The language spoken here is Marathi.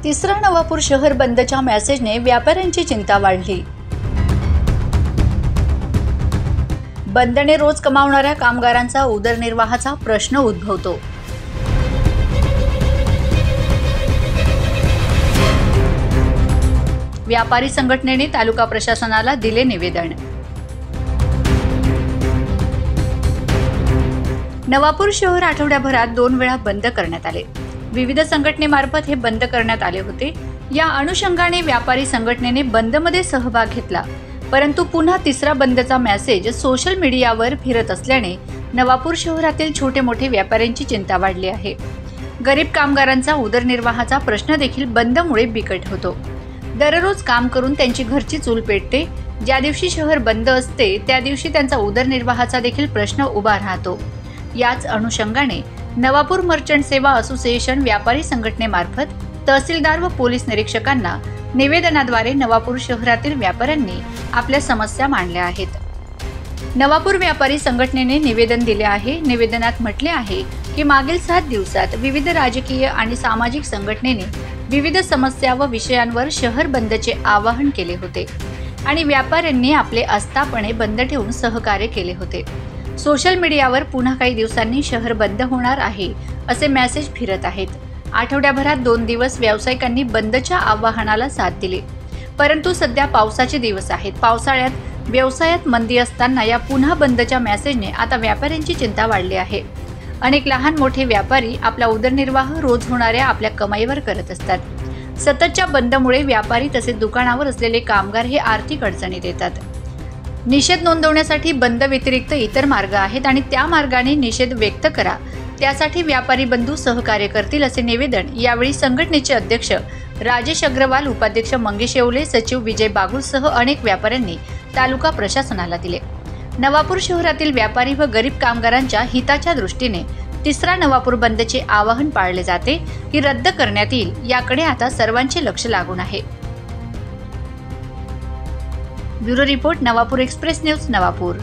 तिसरा नवापूर शहर बंदच्या मेसेजने व्यापाऱ्यांची चिंता वाढली। बंदने रोज कमावणाऱ्या कामगारांचा उदरनिर्वाहाचा प्रश्न उद्भवतो। व्यापारी संघटनेने तालुका प्रशासनाला दिले निवेदन। नवापूर शहर आठवड्याभरात 2 वेळा बंद करण्यात आले। विविध संघटनेमार्फत हे बंद करण्यात आले होते। या अनुषंगाने व्यापारी संघटनेने बंदमध्ये सहभाग घेतला, परंतु पुन्हा तिसरा बंदचा मेसेज सोशल मीडियावर फिरत असल्याने नवापूर शहरातील छोटे मोठे व्यापाऱ्यांची चिंता वाढली आहे। गरीब कामगारांचा उदरनिर्वाहाचा प्रश्न देखील बंदमुळे बिकट होतो। दररोज काम करून त्यांची घरची चूल पेटते। ज्या दिवशी शहर बंद असते त्या दिवशी त्यांचा उदरनिर्वाहाचा देखील प्रश्न उभा राहतो। याच अनुषंगाने नवापूर मर्चंट सेवा असोसिएशन व्यापारी संघटनेमार्फत तहसीलदार व पोलीस निरीक्षकांना निवेदनाद्वारे नवापूर शहरातील व्यापाऱ्यांनी आपल्या समस्या मांडल्या आहेत। नवापूर व्यापारी संघटनेने निवेदन दिले आहे। निवेदनात म्हटले आहे की मागील 7 दिवसात विविध राजकीय आणि सामाजिक संघटनेने विविध समस्या व विषयांवर शहर बंदचे आवाहन केले होते आणि व्यापाऱ्यांनी आपले आस्थापने बंद ठेवून सहकार्य केले होते। सोशल मीडियावर पुन्हा काही दिवसांनी शहर बंद होणार आहे असे मेसेज फिरत आहेत। आठवड्याभरात 2 दिवस व्यावसायिकांनी बंदच्या आवाहनाला साथ दिली, परंतु सध्या पावसाचे दिवस आहेत। पावसाळ्यात व्यवसायात मंदी असताना या पुन्हा बंदच्या मेसेजने आता व्यापाऱ्यांची चिंता वाढली आहे। अनेक लहान मोठे व्यापारी आपला उदरनिर्वाह रोज होणाऱ्या आपल्या कमाईवर करत असतात। सततच्या बंदमुळे व्यापारी तसेच दुकानावर असलेले कामगार हे आर्थिक अडचणीत येतात। निषेध नोंदवण्यासाठी बंद व्यतिरिक्त इतर मार्ग आहेत आणि त्या मार्गाने निषेध व्यक्त करा, त्यासाठी व्यापारी बंधू सहकार्य करतील असे निवेदन यावेळी संघटनेचे अध्यक्ष राजेश अग्रवाल, उपाध्यक्ष मंगेश येवले, सचिव विजय बागुलसह अनेक व्यापाऱ्यांनी तालुका प्रशासनाला दिले। नवापूर शहरातील व्यापारी व गरीब कामगारांच्या हिताच्या दृष्टीने तिसरा नवापूर बंदचे आवाहन पाळले जाते की रद्द करण्यात येईल याकडे आता सर्वांचे लक्ष लागून आहे। Bureau report, Navapur express news, Navapur.